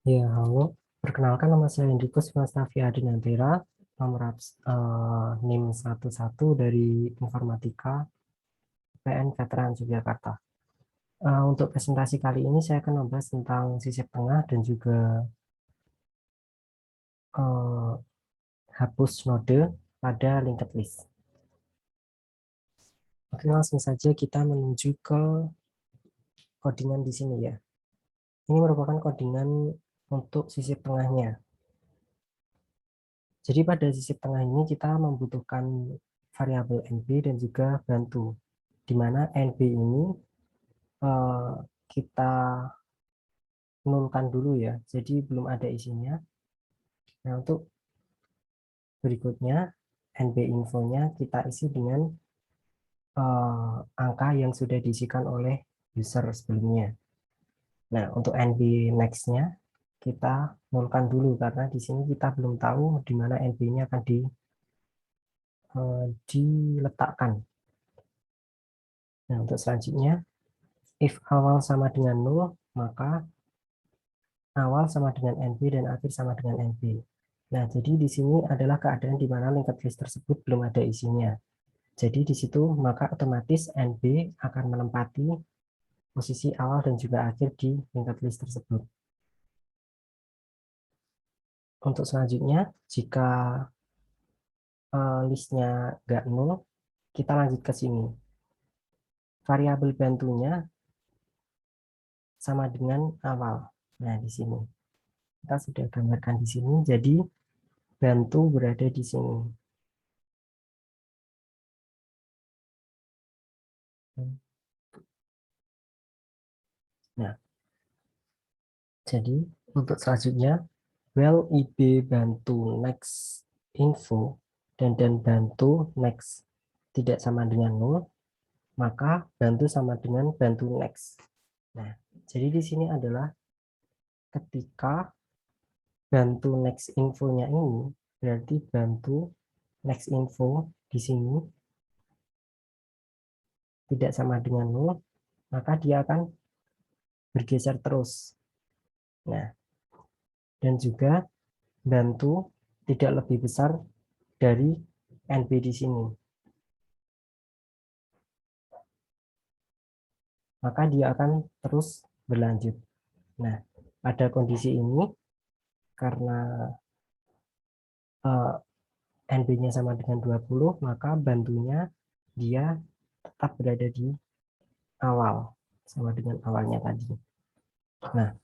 Ya, halo. Perkenalkan nama saya Hendrikus Prastavi Adinantira, nomor NIM 11 dari Informatika PN Veteran Yogyakarta. Untuk presentasi kali ini saya akan membahas tentang sisip tengah dan juga eh, hapus node pada linked list. Oke, langsung saja kita menuju ke codingan di sini ya. Ini merupakan codingan untuk sisip tengahnya. Jadi pada sisip tengah ini kita membutuhkan variabel NB dan juga bantu, di mana NB ini eh, kita nolkan dulu ya, jadi belum ada isinya. Nah, untuk berikutnya NB infonya kita isi dengan angka yang sudah diisikan oleh user sebelumnya. Nah, untuk NB next-nya kita nolkan dulu karena di sini kita belum tahu di mana NB-nya akan diletakkan. Nah, untuk selanjutnya, if awal sama dengan 0, maka awal sama dengan NB dan akhir sama dengan NB. Nah, jadi di sini adalah keadaan di mana linked list tersebut belum ada isinya. Jadi di situ maka otomatis NB akan menempati posisi awal dan juga akhir di linked list tersebut. Untuk selanjutnya, jika listnya nggak nol, kita lanjut ke sini. Variabel bantunya sama dengan awal. Nah, di sini kita sudah gambarkan di sini. Jadi bantu berada di sini. Nah, jadi untuk selanjutnya, well IB bantu next info dan bantu next tidak sama dengan 0, maka bantu sama dengan bantu next. Nah, jadi di sini adalah ketika bantu next infonya ini berarti bantu next info di sini tidak sama dengan 0, maka dia akan bergeser terus. Nah, dan juga bantu tidak lebih besar dari NB di sini. Maka dia akan terus berlanjut. Nah, pada kondisi ini, karena NB-nya sama dengan 20, maka bantunya dia tetap berada di awal, sama dengan awalnya tadi. Nah,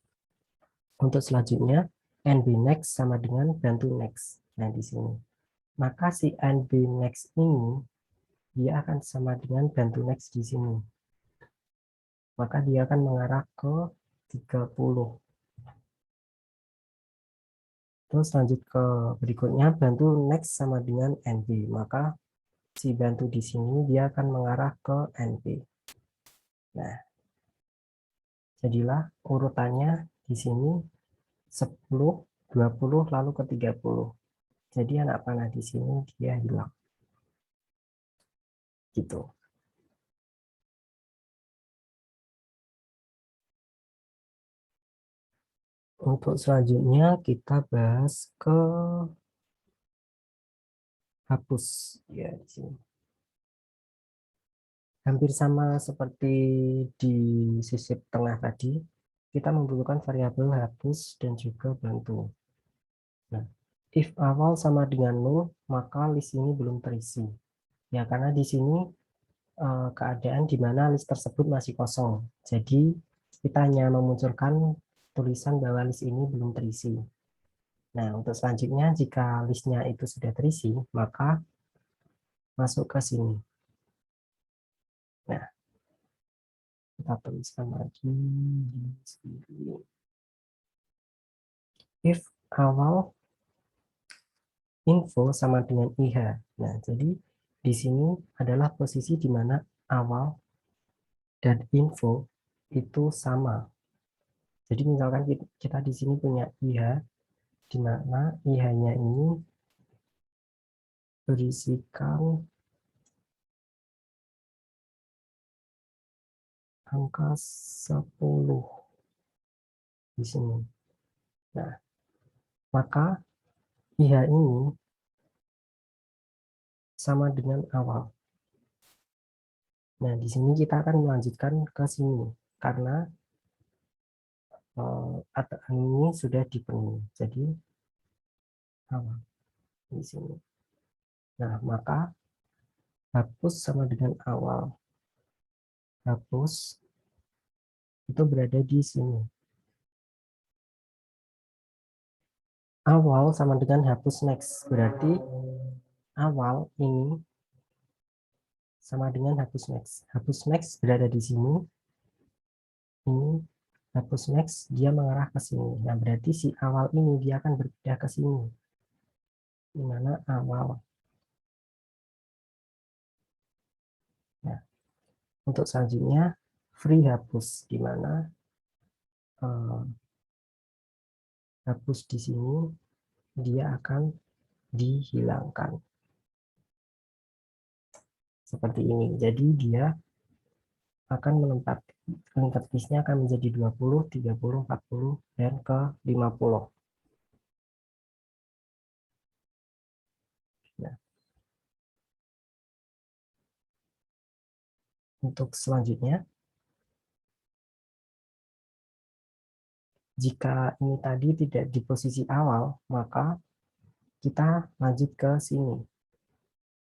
untuk selanjutnya, NB next sama dengan bantu next. Nah, di sini. Maka si NB next ini, dia akan sama dengan bantu next di sini. Maka dia akan mengarah ke 30. Terus lanjut ke berikutnya, bantu next sama dengan NB. Maka si bantu di sini dia akan mengarah ke NB. Nah, jadilah urutannya di sini 10, 20, lalu ke 30. Jadi anak panah di sini dia hilang. Gitu. Untuk selanjutnya kita bahas ke hapus. Ya, di sini. Hampir sama seperti di sisip tengah tadi, kita membutuhkan variabel hapus dan juga bantu. Nah, if awal sama dengan 0, maka list ini belum terisi. Ya, karena di sini keadaan di mana list tersebut masih kosong. Jadi, kita hanya memunculkan tulisan bahwa list ini belum terisi. Nah, untuk selanjutnya, jika listnya itu sudah terisi, maka masuk ke sini. Nah, kita tuliskan lagi di sini. If awal info sama dengan IH. Nah, jadi di sini adalah posisi di mana awal dan info itu sama. Jadi misalkan kita di sini punya IH, di mana IH-nya ini berisikan angka 10 di sini. Nah, maka IH ini sama dengan awal. Nah, di sini kita akan melanjutkan ke sini karena ini sudah dipenuhi. Jadi awal di sini. Nah, maka hapus sama dengan awal. Hapus itu berada di sini. Awal sama dengan hapus next. Berarti awal ini sama dengan hapus next. Hapus next berada di sini. Ini hapus next, dia mengarah ke sini. Nah, berarti si awal ini dia akan berpindah ke sini. Di mana awal. Nah, untuk selanjutnya free hapus, di mana hapus di sini dia akan dihilangkan. Seperti ini. Jadi dia akan lingkar listnya akan menjadi 20, 30, 40, dan ke 50. Nah, untuk selanjutnya, jika ini tadi tidak di posisi awal, maka kita lanjut ke sini.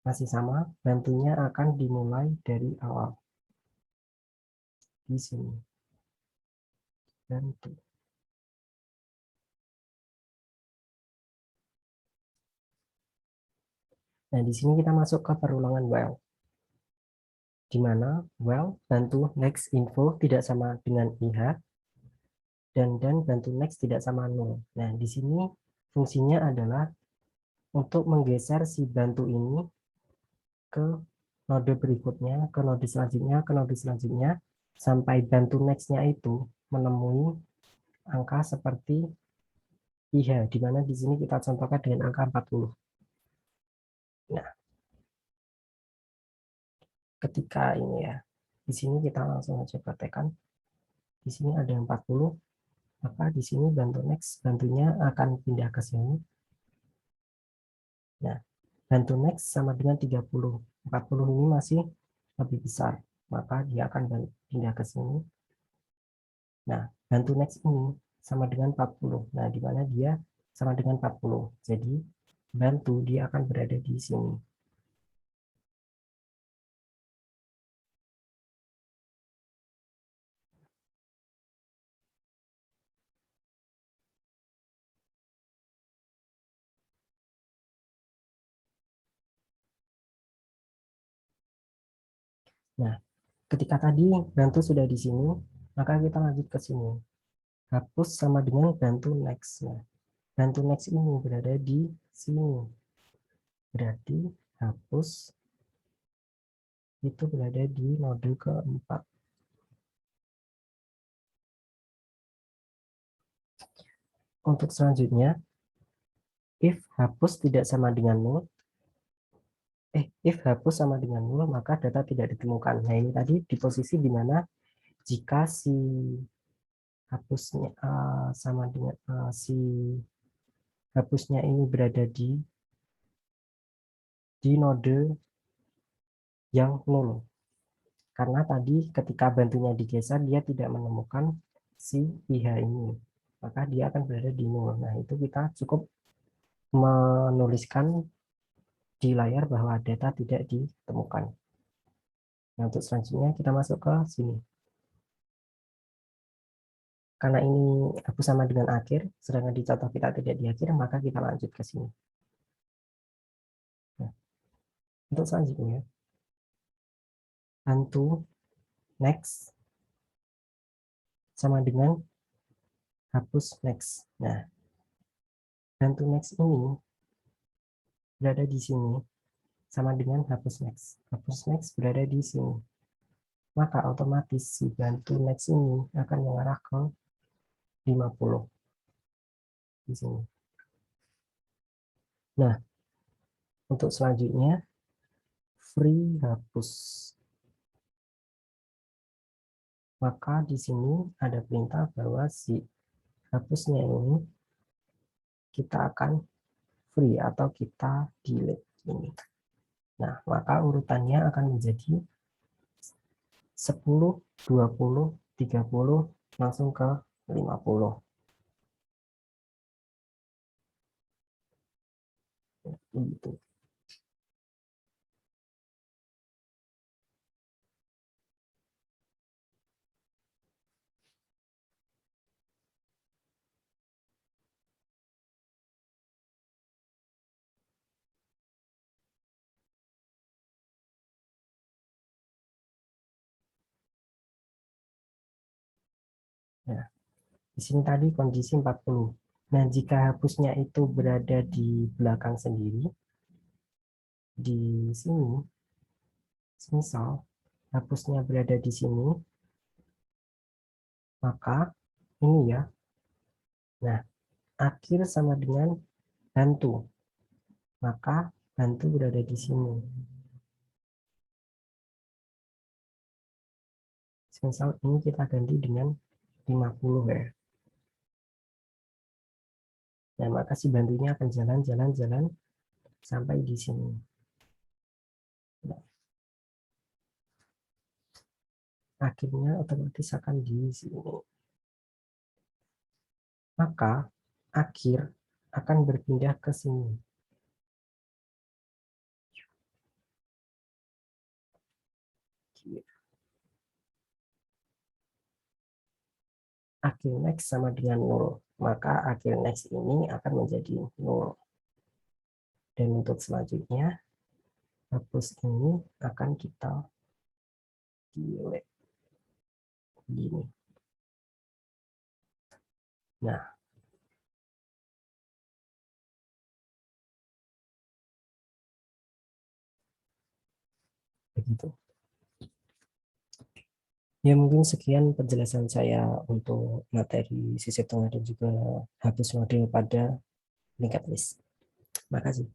Masih sama, bantunya akan dimulai dari awal. Di sini. Bantu. Nah, di sini kita masuk ke perulangan while. Di mana while bantu next info tidak sama dengan IH, dan bantu next tidak sama 0. Nah, di sini fungsinya adalah untuk menggeser si bantu ini ke node berikutnya, ke node selanjutnya, ke node selanjutnya, sampai bantu next-nya itu menemui angka seperti IH, di mana di sini kita contohkan dengan angka 40. Nah, ketika ini ya, di sini kita langsung aja praktekkan. Di sini ada 40, maka di sini bantu next, bantunya akan pindah ke sini. Nah, bantu next sama dengan 30. 40 ini masih lebih besar, maka dia akan pindah ke sini. Nah, bantu next ini sama dengan 40. Nah, di mana dia sama dengan 40. Jadi, bantu dia akan berada di sini. Nah, ketika tadi bantu sudah di sini, maka kita lanjut ke sini. Hapus sama dengan bantu next. Nah, bantu next ini berada di sini. Berarti hapus itu berada di node keempat. Untuk selanjutnya, if hapus tidak sama dengan 0, if hapus sama dengan 0, maka data tidak ditemukan. Nah, ini tadi di posisi di mana jika si hapusnya sama dengan si hapusnya ini berada di node yang 0. Karena tadi ketika bantunya digeser, dia tidak menemukan si IH ini. Maka dia akan berada di 0. Nah, itu kita cukup menuliskan di layar bahwa data tidak ditemukan. Nah, untuk selanjutnya kita masuk ke sini. Karena ini hapus sama dengan akhir, sedangkan di contoh kita tidak di akhir, maka kita lanjut ke sini. Nah, untuk selanjutnya, bantu next sama dengan hapus next. Nah, bantu next ini berada di sini sama dengan hapus next. Hapus next berada di sini. Maka otomatis si bantu next ini akan mengarah ke 50 di sini. Nah, untuk selanjutnya free hapus. Maka di sini ada perintah bahwa si hapusnya ini kita akan free atau kita delete ini. Nah, maka urutannya akan menjadi 10, 20, 30 langsung ke 50. Gitu. Nah, di sini tadi kondisi 40. Nah, jika hapusnya itu berada di belakang sendiri, di sini, misal hapusnya berada di sini, maka ini ya. Nah, akhir sama dengan hantu. Maka hantu berada di sini. Misal ini kita ganti dengan 50 ya. Nah, maka si bantunya akan jalan sampai di sini. Nah, akhirnya otomatis akan di sini. Maka akhir akan berpindah ke sini. Akhir next sama dengan 0. Maka akhir next ini akan menjadi 0. Dan untuk selanjutnya, hapus ini akan kita delete. Gini. Nah, begitu. Ya mungkin sekian penjelasan saya untuk materi sisip tengah dan juga hapus model pada linked list. Terima kasih.